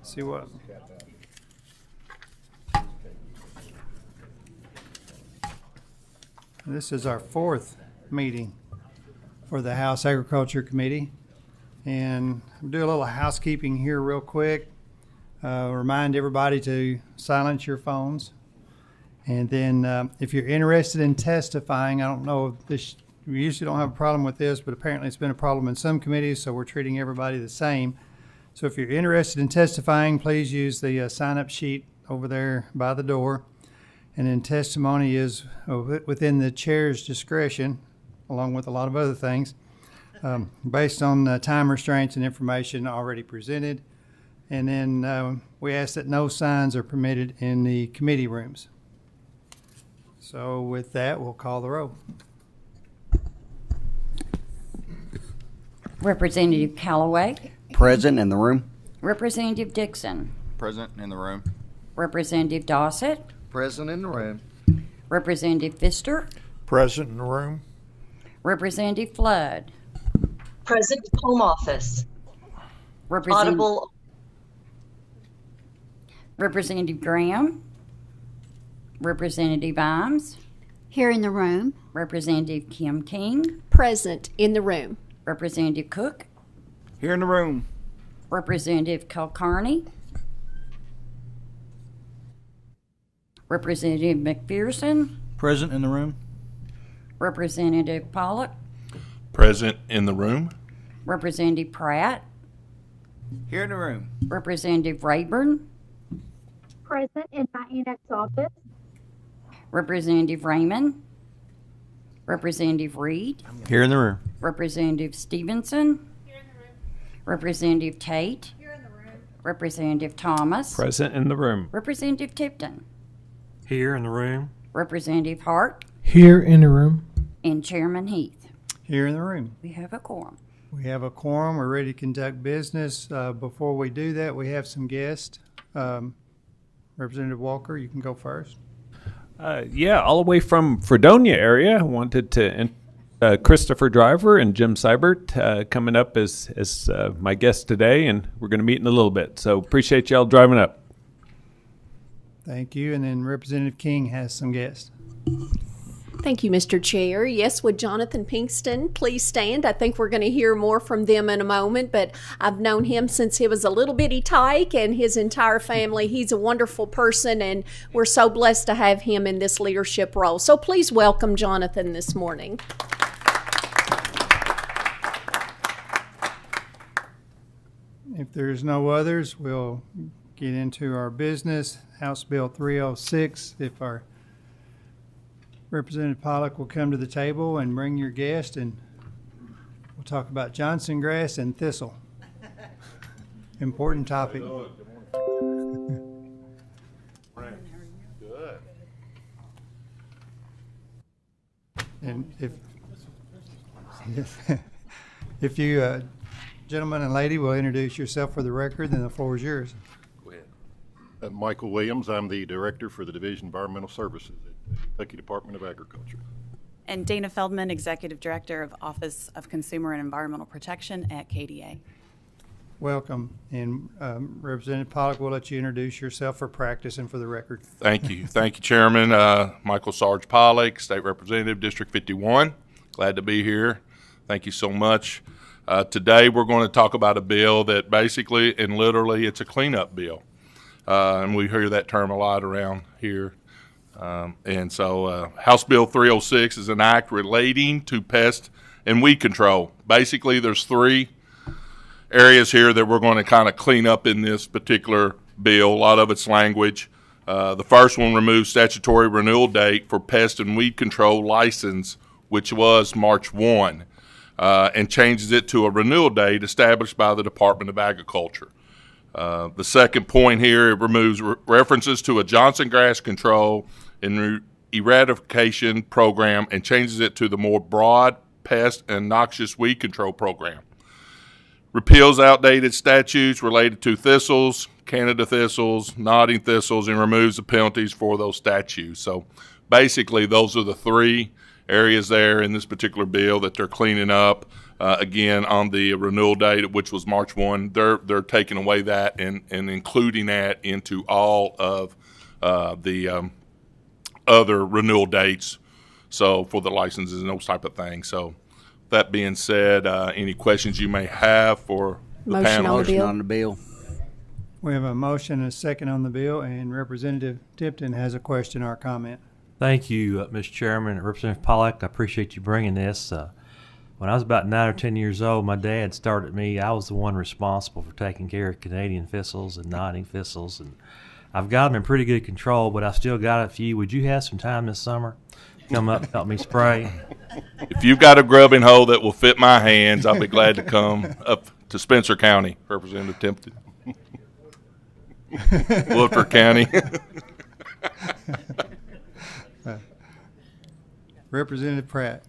see what. This is our fourth meeting for the House Agriculture Committee. And I'll do a little housekeeping here real quick. Remind everybody to silence your phones. And then if you're interested in testifying, I don't know if this, we usually don't have a problem with this, but apparently it's been a problem in some committees, so we're treating everybody the same. So if you're interested in testifying, please use the sign-up sheet over there by the door. And then testimony is within the chair's discretion, along with a lot of other things, based on time restraints and information already presented. And then we ask that no signs are permitted in the committee rooms. So with that, we'll call the roll. Representative Callaway. Present in the room. Representative Dixon. Present in the room. Representative Dossett. Present in the room. Representative Pfister. Present in the room. Representative Flood. Present, home office. Audible. Representative Graham. Representative Imes. Here in the room. Representative Kim King. Present in the room. Representative Cook. Here in the room. Representative Kulkarni. Representative McPherson. Present in the room. Representative Pollock. Present in the room. Representative Pratt. Here in the room. Representative Rayburn. Present in my annex office. Representative Raymond. Representative Reed. Here in the room. Representative Stevenson. Here in the room. Representative Tate. Here in the room. Representative Thomas. Present in the room. Representative Tipton. Here in the room. Representative Hart. Here in the room. And Chairman Heath. Here in the room. We have a quorum. We have a quorum. We're ready to conduct business. Before we do that, we have some guests. Representative Walker, you can go first. Yeah, all the way from Fredonia area. I wanted to Christopher Driver and Jim Seibert coming up as my guests today, and we're going to meet in a little bit. So appreciate y'all driving up. Thank you. And then Representative King has some guests. Thank you, Mr. Chair. Yes, would Jonathan Pinkston please stand? I think we're going to hear more from them in a moment, but I've known him since he was a little bitty tyke and his entire family. He's a wonderful person, and we're so blessed to have him in this leadership role. So please welcome Jonathan this morning. If there's no others, we'll get into our business. House Bill 306. If our Representative Pollock will come to the table and bring your guest, and we'll talk about Johnson grass and thistle. Important topic. Good. And if you, gentleman and lady, will introduce yourself for the record, then the floor is yours. Go ahead. Michael Williams. I'm the Director for the Division of Environmental Services at the Kentucky Department of Agriculture. And Dana Feldman, Executive Director of Office of Consumer and Environmental Protection at KDA. Welcome. And Representative Pollock, we'll let you introduce yourself for practice and for the record. Thank you. Thank you, Chairman. Michael Sarge Pollock, State Representative, District 51. Glad to be here. Thank you so much. Today we're going to talk about a bill that basically and literally it's a cleanup bill. And we hear that term a lot around here. And so House Bill 306 is an act relating to pest and weed control. Basically, there's three areas here that we're going to kind of clean up in this particular bill. A lot of it's language. The first one removes statutory renewal date for pest and weed control license, which was March 1, and changes it to a renewal date established by the Department of Agriculture. The second point here, it removes references to a Johnson grass control and eradication program and changes it to the more broad pest and noxious weed control program. Repeals outdated statutes related to thistles, Canada thistles, nodding thistles, and removes the penalties for those statutes. So basically, those are the three areas there in this particular bill that they're cleaning up. again, on the renewal date, which was March 1, they're taking away that and including that into all of the other renewal dates. So for the licenses and those type of things. So that being said, any questions you may have for the Motion panel? on the Motion bill. on the bill. We have a motion and a second on the bill, and Representative Tipton has a question or comment. Thank you, Mr. Chairman. Representative Pollack, I appreciate you bringing this. When I was about 9 or 10 years old, my dad started me. I was the one responsible for taking care of Canadian thistles and nodding thistles, and I've got them in pretty good control, but I still got a few. Would you have some time this summer? Come up, help me spray. If you've got a grubbing hoe that will fit my hands, I'll be glad to come up to Spencer County, Representative Tipton. Woodford County. Representative Pratt.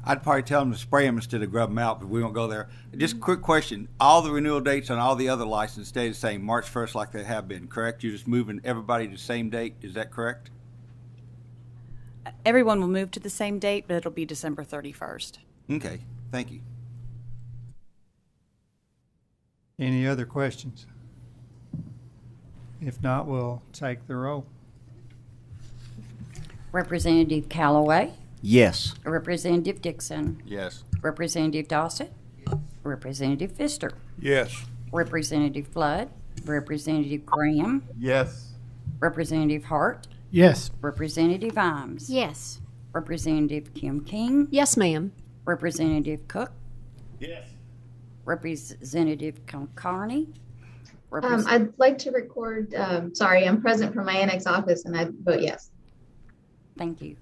I'd probably tell them to spray them instead of grub them out, but we won't go there. Just a quick question. All the renewal dates on all the other licenses stay the same, March 1st like they have been, correct? You're just moving everybody to the same date. Is that correct? Everyone will move to the same date, but it'll be December 31st. Okay. Thank you. Any other questions? If not, we'll take the roll. Representative Callaway, Yes. Representative Dixon, Yes. Representative Dossett, Representative Pfister, Yes. Representative Flood, Representative Graham, Yes. Representative Hart, Yes. Representative Imes, Yes. Representative Kim King, Yes, ma'am. Representative Cook, Yes. Representative Carney. I'd like to record, sorry, I'm present from my annex office and I vote yes. Thank you.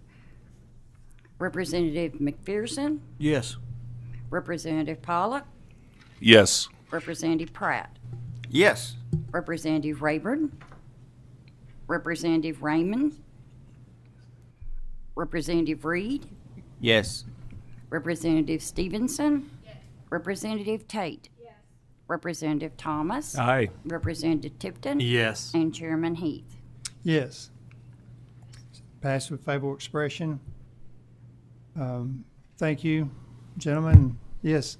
Representative McPherson, Yes. Representative Pollock, Yes. Representative Pratt, Yes. Representative Rayburn, Representative Raymond, Representative Reed, Yes. Representative Stevenson, Representative Tate, Representative Thomas, Aye. Representative Tipton, Yes. and Chairman Heath. Yes. Passed with favorable expression. Thank you, gentlemen. Yes,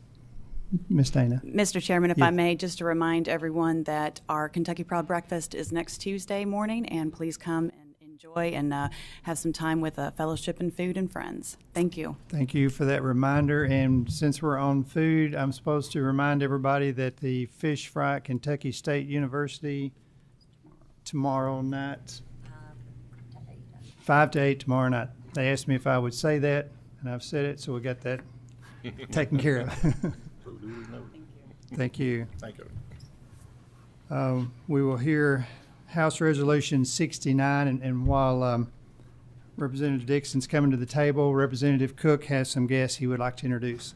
Ms. Dana. Mr. Chairman, if Yes. I may, just to remind everyone that our Kentucky Proud Breakfast is next Tuesday morning, and please come and enjoy and have some time with fellowship and food and friends. Thank you. Thank you for that reminder. And since we're on food, I'm supposed to remind everybody that the fish fry at Kentucky State University tomorrow night, 5 to 8 tomorrow night. They asked me if I would say that, and I've said it, so we got that taken care of. Thank you. Thank you. We will hear House Resolution 69, and while Representative Dixon's coming to the table, Representative Cook has some guests he would like to introduce.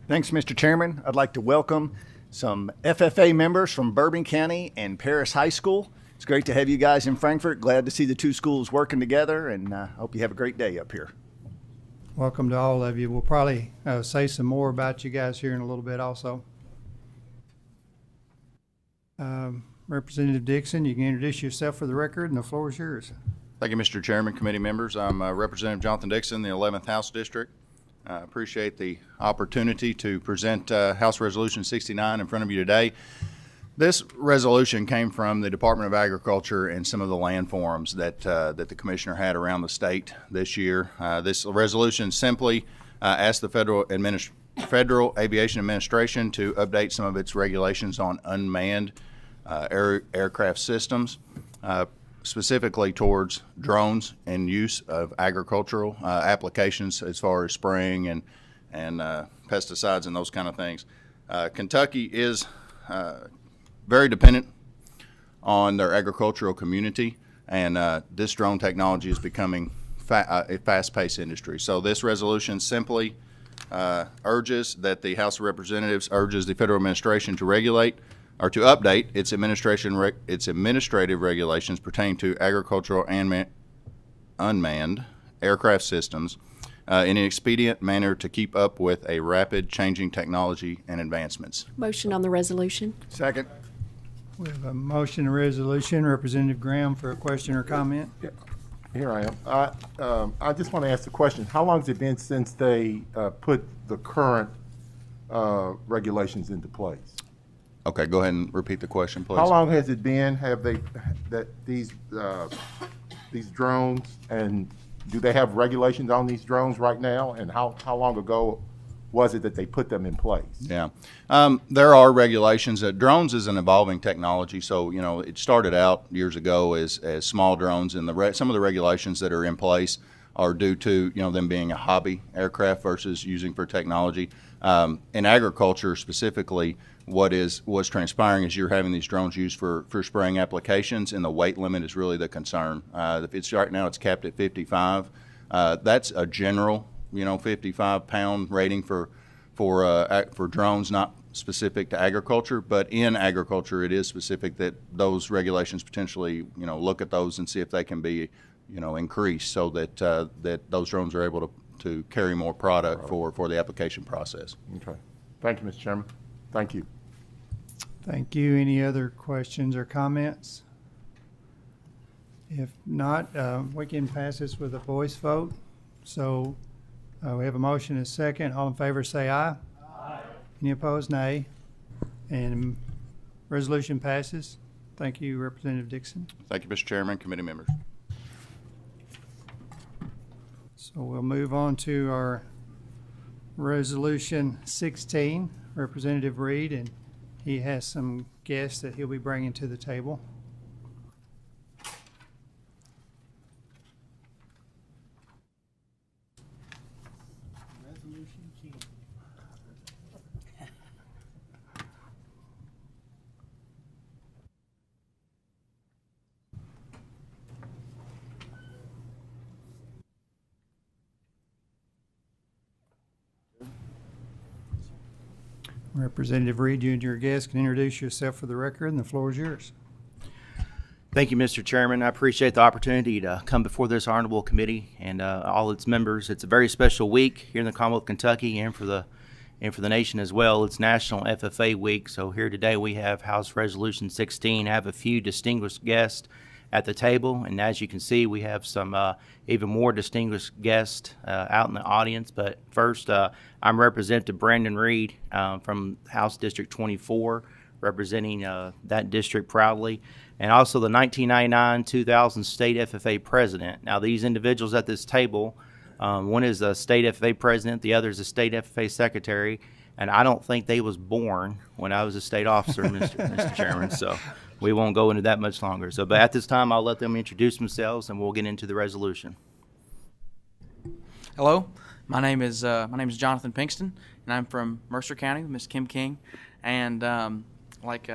Thanks, Mr. Chairman. I'd like to welcome some FFA members from Bourbon County and Paris High School. It's great to have you guys in Frankfort. Glad to see the two schools working together, and I hope you have a great day up here. Welcome to all of you. We'll probably say some more about you guys here in a little bit also. Representative Dixon, you can introduce yourself for the record, and the floor is yours. Thank you, Mr. Chairman, committee members. I'm Representative Jonathan Dixon, the 11th House District. I appreciate the opportunity to present House Resolution 69 in front of you today. This resolution came from the Department of Agriculture and some of the land forums that the commissioner had around the state this year. This resolution simply asked the Federal Aviation Administration to update some of its regulations on unmanned aircraft systems, specifically towards drones and use of agricultural applications as far as spraying and pesticides and those kind of things. Kentucky is very dependent on their agricultural community, and this drone technology is becoming a fast-paced industry. So this resolution simply urges that the House of Representatives urges the federal administration to regulate or to update its administrative regulations pertaining to agricultural and unmanned aircraft systems in an expedient manner to keep up with a rapid changing technology and advancements. Motion on the resolution. Second. We have a motion and resolution. Representative Graham for a question or comment. Yeah, here I am. I just want to ask the question. How long has it been since they put the current regulations into place? Okay, go ahead and repeat the question, please. How long has it been? Have they that these drones, and do they have regulations on these drones right now? And how long ago was it that they put them in place? Yeah, there are regulations. Drones is an evolving technology, so it started out years ago as small drones, and some of the regulations that are in place are due to them being a hobby aircraft versus using for technology. In agriculture specifically, what's transpiring is you're having these drones used for spraying applications, and the weight limit is really the concern. Right now it's capped at 55. That's a general 55-pound rating for drones, not specific to agriculture. But in agriculture, it is specific that those regulations potentially look at those and see if they can be increased so that that those drones are able to carry more product for the application process. Okay. Thank you, Mr. Chairman. Thank you. Thank you. Any other questions or comments? If not, we can pass this with a voice vote. So we have a motion and a second. All in favor say aye. Aye. Any opposed, nay. And resolution passes. Thank you, Representative Dixon. Thank you, Mr. Chairman, committee members. So we'll move on to our resolution 16, Representative Reed, and he has some guests that he'll be bringing to the table. Representative Reed, you and your guests can introduce yourself for the record, and the floor is yours. Thank you, Mr. Chairman. I appreciate the opportunity to come before this honorable committee and all its members. It's a very special week here in the Commonwealth of Kentucky and for the nation as well. It's National FFA Week, so here today we have House Resolution 16. I have a few distinguished guests at the table, and as you can see, we have some even more distinguished guests out in the audience. But first, I'm Representative Brandon Reed from House District 24, representing that district proudly, and also the 1999-2000 State FFA President. Now, these individuals at this table, one is a State FFA President, the other is a State FFA Secretary, and I don't think they was born when I was a state officer, Mr. Chairman, so we won't go into that much longer. So, but at this time, I'll let them introduce themselves, and we'll get into the resolution. Hello, my name is Jonathan Pinkston, and I'm from Mercer County with Ms. Kim King. And like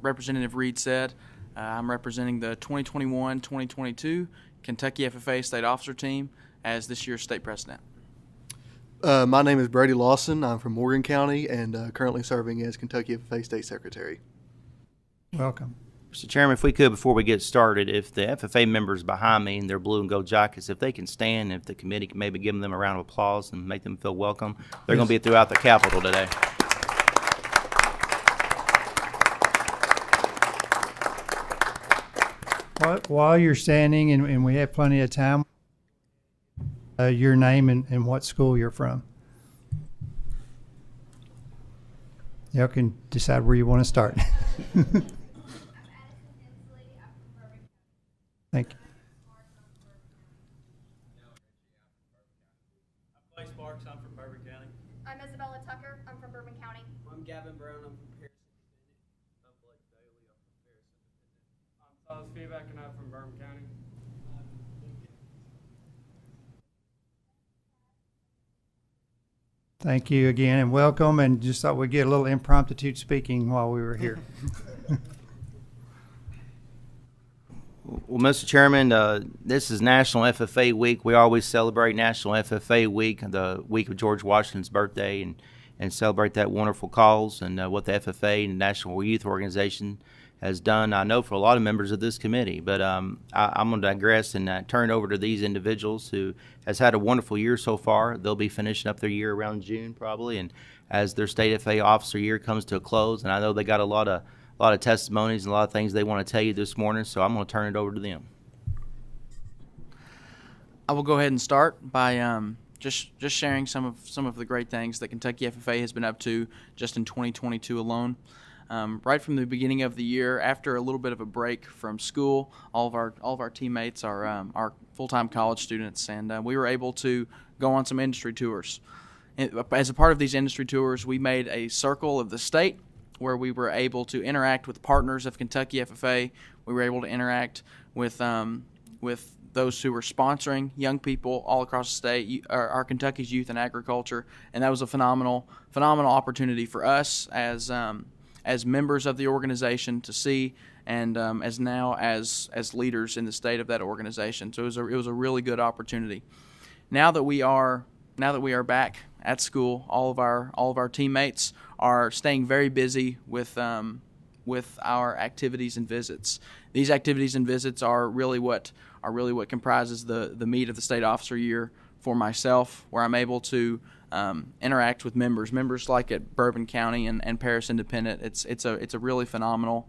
Representative Reed said, I'm representing the 2021-2022 Kentucky FFA State Officer Team as this year's State President. My name is Brady Lawson. I'm from Morgan County and currently serving as Kentucky FFA State Secretary. Welcome. Mr. Chairman, if we could, before we get started, if the FFA members behind me in their blue and gold jackets, if they can stand, if the committee can maybe give them a round of applause and make them feel welcome. They're going to be throughout the Capitol today. While you're standing, and we have plenty of time, your name and what school you're from. Y'all can decide where you want to start. Thank you. I'm Clay Sparks. I'm from Bourbon County. I'm Isabella Tucker. I'm from Bourbon County. I'm Gavin Brown. I'm from Paris. I'm Blake Daly. I'm from Paris. I'm Silas Feeback, and I'm from Bourbon County. Thank you again, and welcome. And just thought we'd get a little impromptu speaking while we were here. Well, Mr. Chairman, this is National FFA Week. We always celebrate National FFA Week, the week of George Washington's birthday, and celebrate that wonderful cause and what the FFA and National Youth Organization has done, I know, for a lot of members of this committee. But I'm going to digress and turn it over to these individuals who has had a wonderful year so far. They'll be finishing up their year around June probably, and as their State FFA officer year comes to a close, and I know they got a lot of testimonies and a lot of things they want to tell you this morning, so I'm going to turn it over to them. I will go ahead and start by just sharing some of the great things that Kentucky FFA has been up to just in 2022 alone. Right from the beginning of the year, after a little bit of a break from school, all of our teammates are full-time college students, and we were able to go on some industry tours. As a part of these industry tours, we made a circle of the state where we were able to interact with partners of Kentucky FFA. We were able to interact with those who were sponsoring young people all across the state, our Kentucky's Youth in Agriculture, and that was a phenomenal opportunity for us as members of the organization to see, and as leaders in the state of that organization. So it was a really good opportunity. Now that we are back at school, all of our teammates are staying very busy with our activities and visits. These activities and visits are really what comprises the meat of the state officer year for myself, where I'm able to interact with members like at Bourbon County and Paris Independent. It's a really phenomenal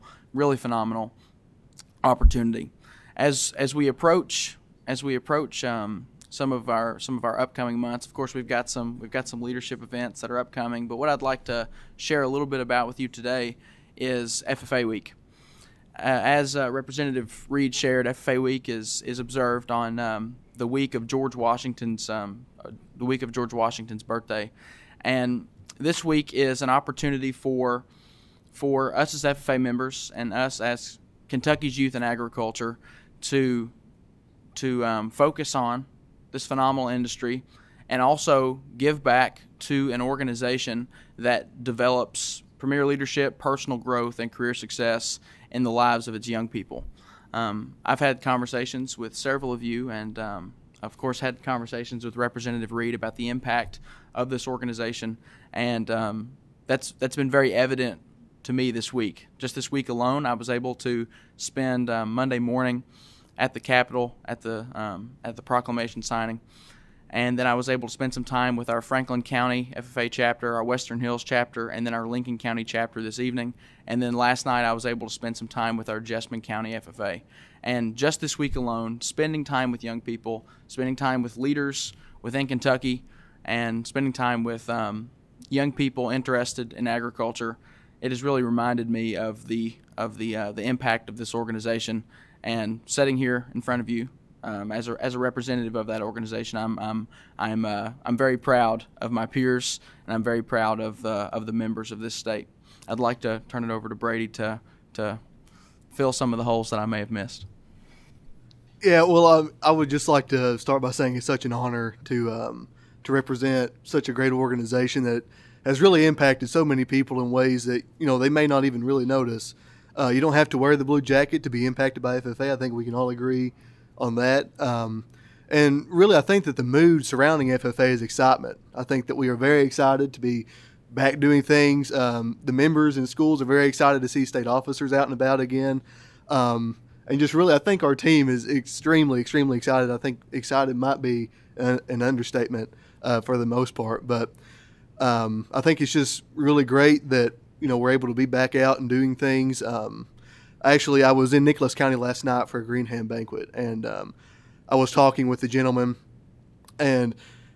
opportunity. As we approach some of our upcoming months, of course we've got some leadership events that are upcoming. But what I'd like to share a little bit about with you today is FFA Week. As Representative Reed shared, FFA Week is observed on the week of George Washington's birthday, and this week is an opportunity for us as FFA members and us as Kentucky's Youth in Agriculture to focus on this phenomenal industry and also give back to an organization that develops premier leadership, personal growth, and career success in the lives of its young people. I've had conversations with several of you, and of course had conversations with Representative Reed about the impact of this organization, and that's been very evident to me this week. Just this week alone, I was able to spend Monday morning at the Capitol at the proclamation signing. And then I was able to spend some time with our Franklin County FFA chapter, our Western Hills chapter, and then our Lincoln County chapter this evening. And then last night I was able to spend some time with our Jessamine County FFA. And just this week alone, spending time with young people, spending time with leaders within Kentucky, and spending time with young people interested in agriculture, it has really reminded me of the impact of this organization. And sitting here in front of you, as a representative of that organization, I'm very proud of my peers, and I'm very proud of the members of this state. I'd like to turn it over to Brady to fill some of the holes that I may have missed. Yeah, well, I would just like to start by saying it's such an honor to represent such a great organization that has really impacted so many people in ways that they may not even really notice. You don't have to wear the blue jacket to be impacted by FFA. I think we can all agree on that. And really, I think that the mood surrounding FFA is excitement. I think that we are very excited to be back doing things. The members in schools are very excited to see state officers out and about again. And just really, I think our team is extremely, extremely excited. I think excited might be an understatement for the most part. But I think it's just really great that we're able to be back out and doing things. Actually, I was in Nicholas County last night for a green ham banquet, and I was talking with the gentleman, and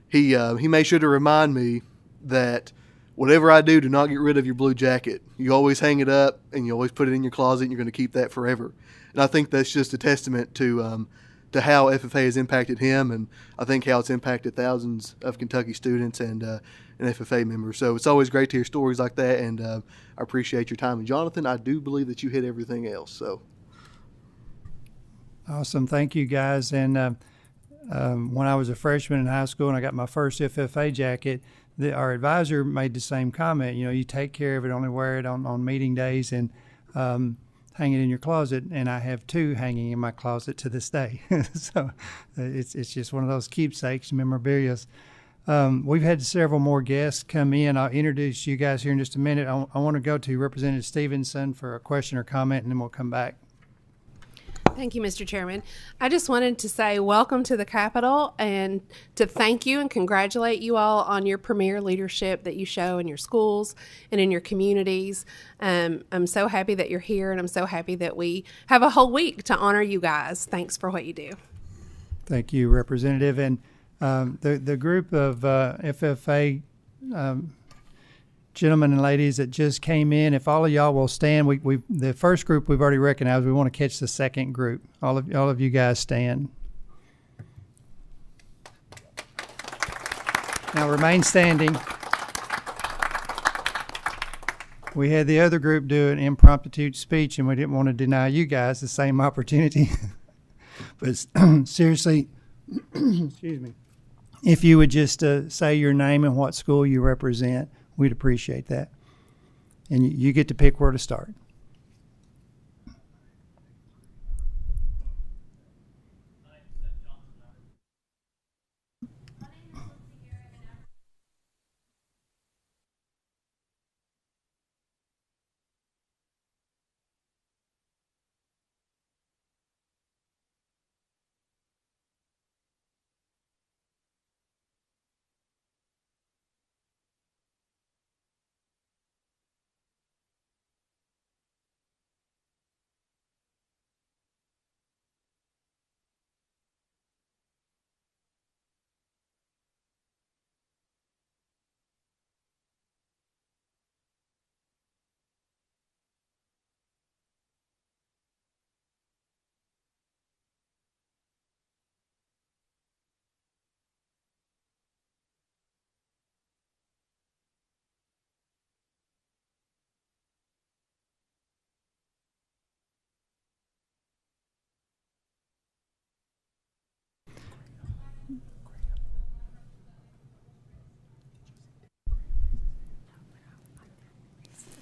he made sure to remind me that whatever I do not get rid of your blue jacket. You always hang it up, and you always put it in your closet, and you're going to keep that forever. And I think that's just a testament to how FFA has impacted him, and I think how it's impacted thousands of Kentucky students and FFA members. So it's always great to hear stories like that, and I appreciate your time. And Jonathan, I do believe that you hit everything else. So awesome, thank you guys. And when I was a freshman in high school and I got my first FFA jacket, our advisor made the same comment. You take care of it, only wear it on meeting days, and hang it in your closet. And I have two hanging in my closet to this day. So it's just one of those keepsakes, memorabilia. We've had several more guests come in. I'll introduce you guys here in just a minute. I want to go to Representative Stevenson for a question or comment, and then we'll come back. Thank you, Mr. Chairman. I just wanted to say welcome to the Capitol and to thank you and congratulate you all on your premier leadership that you show in your schools and in your communities. I'm so happy that you're here, and I'm so happy that we have a whole week to honor you guys. Thanks for what you do. Thank you, Representative. And The group of FFA gentlemen and ladies that just came in, if all of y'all will stand, we the first group we've already recognized. We want to catch the second group. All of you guys stand. Now remain standing. We had the other group do an impromptu speech, and we didn't want to deny you guys the same opportunity. But seriously, excuse me, if you would just say your name and what school you represent, we'd appreciate that. And you get to pick where to start.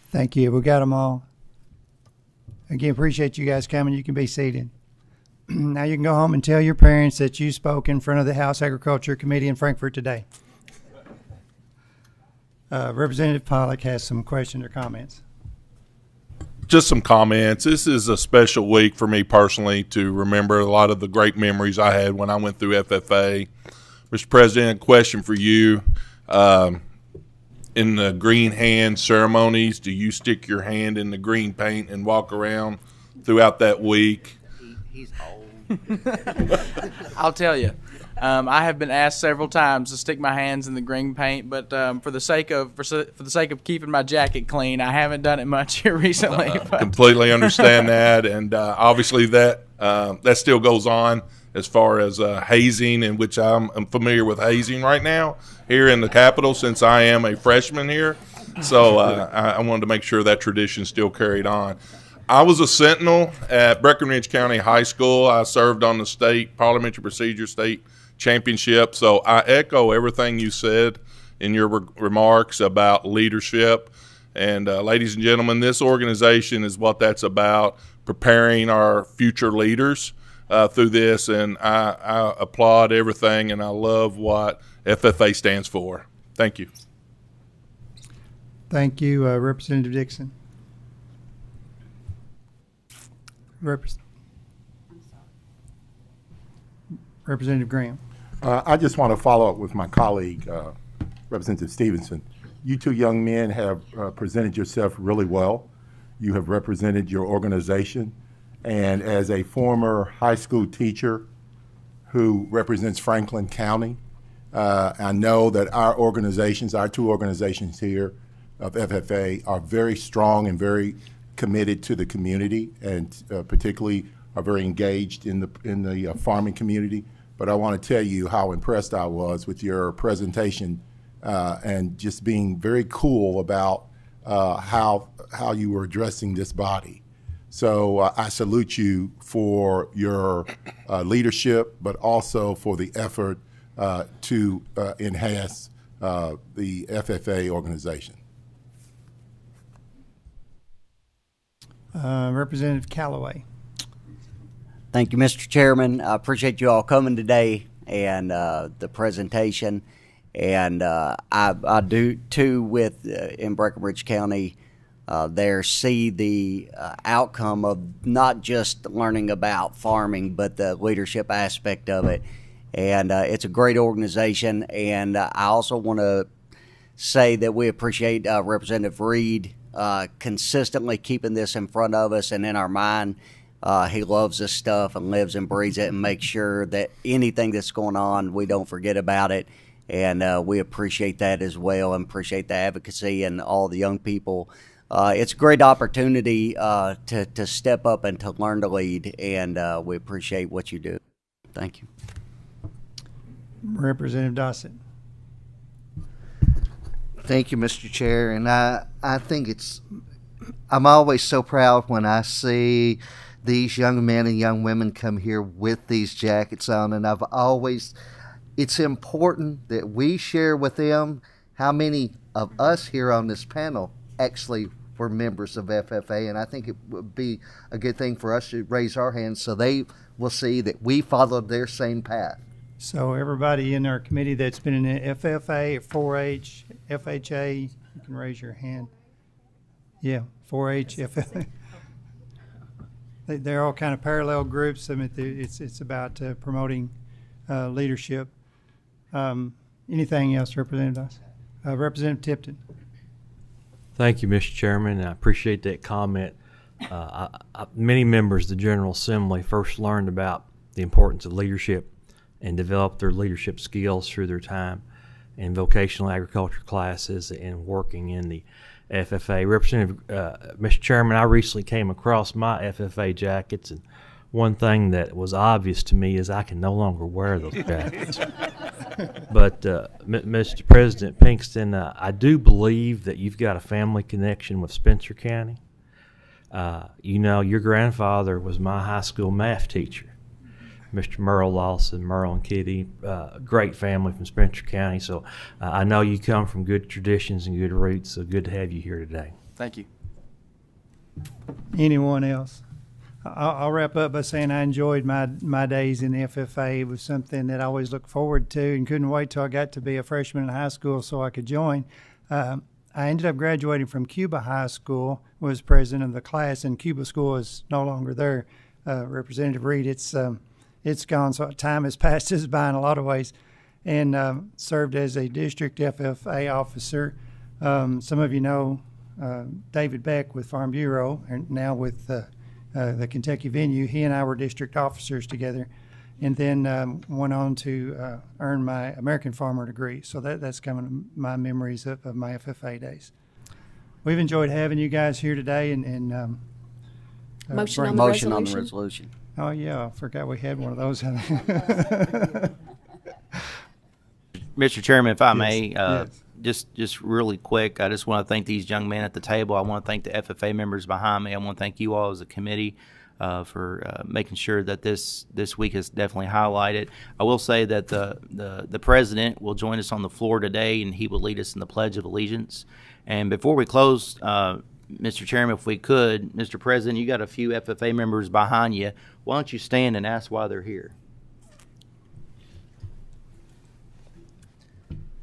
Thank you. We got them all. Again, appreciate you guys coming. You can be seated. Now you can go home and tell your parents that you spoke in front of the House Agriculture Committee in Frankfort today. Representative Pollock has some questions or comments. Just some comments. This is a special week for me personally to remember a lot of the great memories I had when I went through FFA. Mr. President, a question for you. In the green hand ceremonies, do you stick your hand in the green paint and walk around throughout that week? He's old. I'll tell you, I have been asked several times to stick my hands in the green paint, but for the sake of keeping my jacket clean, I haven't done it much here recently. Completely understand that, and obviously that still goes on as far as hazing, in which I'm familiar with hazing right now here in the Capitol since I am a freshman here. So I wanted to make sure that tradition still carried on. I was a sentinel at Breckenridge County High School. I served on the state parliamentary procedure state championship. So I echo everything you said in your remarks about leadership. And ladies and gentlemen, this organization is what that's about, preparing our future leaders through this. And I applaud everything, and I love what FFA stands for. Thank you. Thank you, Representative Dixon. Representative Graham. I just want to follow up with my colleague, Representative Stevenson. You two young men have presented yourself really well. You have represented your organization. And as a former high school teacher who represents Franklin County, I know that our organizations, our two organizations here of FFA, are very strong and very committed to the community, and particularly are very engaged in the farming community. But I want to tell you how impressed I was with your presentation and just being very cool about how you were addressing this body. So I salute you for your leadership, but also for the effort to enhance the FFA organization. Representative Callaway. Thank you, Mr. Chairman. I appreciate you all coming today and the presentation. And I do, too, with in Breckenridge County, there see the outcome of not just learning about farming, but the leadership aspect of it. And it's a great organization. And I also want to say that we appreciate Representative Reed consistently keeping this in front of us and in our mind, He loves this stuff and lives and breathes it and makes sure that anything that's going on, we don't forget about it. And we appreciate that as well, and appreciate the advocacy and all the young people. It's a great opportunity to step up and to learn to lead, and we appreciate what you do. Thank you. Representative Dossett. Thank you, Mr. Chair. And I think I'm always so proud when I see these young men and young women come here with these jackets on. And it's important that we share with them how many of us here on this panel actually were members of FFA. And I think it would be a good thing for us to raise our hands so they will see that we followed their same path. So everybody in our committee that's been in the FFA, 4-H, FHA, you can raise your hand. Yeah, 4-H, FFA. They're all kind of parallel groups. I mean, it's about promoting leadership. Anything else, Representative Doss? Representative Tipton. Thank you, Mr. Chairman. I appreciate that comment. Many members of the General Assembly first learned about the importance of leadership and developed their leadership skills through their time in vocational agriculture classes and working in the FFA. Representative, Mr. Chairman, I recently came across my FFA jackets, and one thing that was obvious to me is I can no longer wear those jackets. But Mr. President Pinkston, I do believe that you've got a family connection with Spencer County. You know, your grandfather was my high school math teacher, Mr. Merle Lawson, Merle and Kitty, great family from Spencer County. So I know you come from good traditions and good roots, so good to have you here today. Thank you. Anyone else? I'll wrap up by saying I enjoyed my days in the FFA. It was something that I always looked forward to and couldn't wait till I got to be a freshman in high school so I could join. I ended up graduating from Cuba High School, was president of the class, and Cuba School is no longer there. Representative Reed, it's gone, so time has passed us by in a lot of ways, and served as a district FFA officer. Some of you know David Beck with Farm Bureau, and now with the Kentucky venue. He and I were district officers together, and then went on to earn my American Farmer degree. So that's kind of my memories of my FFA days. We've enjoyed having you guys here today, and motion on the resolution. Oh yeah, I forgot we had one of those. Mr. Chairman, if I may, yes. Just really quick, I just want to thank these young men at the table. I want to thank the FFA members behind me. I want to thank you all as a committee for making sure that this week is definitely highlighted. I will say that the president will join us on the floor today, and he will lead us in the Pledge of Allegiance. And before we close, Mr. Chairman, if we could, Mr. President, you got a few FFA members behind you. Why don't you stand and ask why they're here?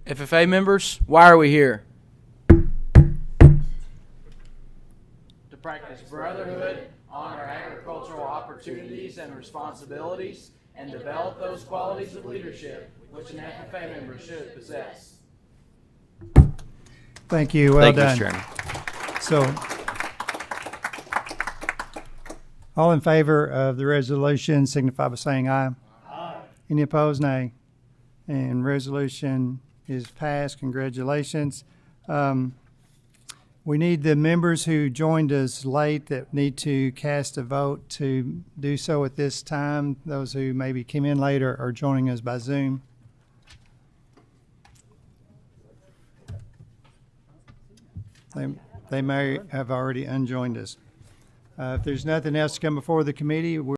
FFA members, why are we here? To practice brotherhood, honor agricultural opportunities and responsibilities, and develop those qualities of leadership which an FFA member should possess. Thank you. Well done. Thank you, Mr. Chairman. So, all in favor of the resolution signify by saying aye. Aye. Any opposed, nay. And resolution is passed. Congratulations. We need the members who joined us late that need to cast a vote to do so at this time. Those who maybe came in later are joining us by Zoom. They may have already unjoined us. If there's nothing else to come before the committee,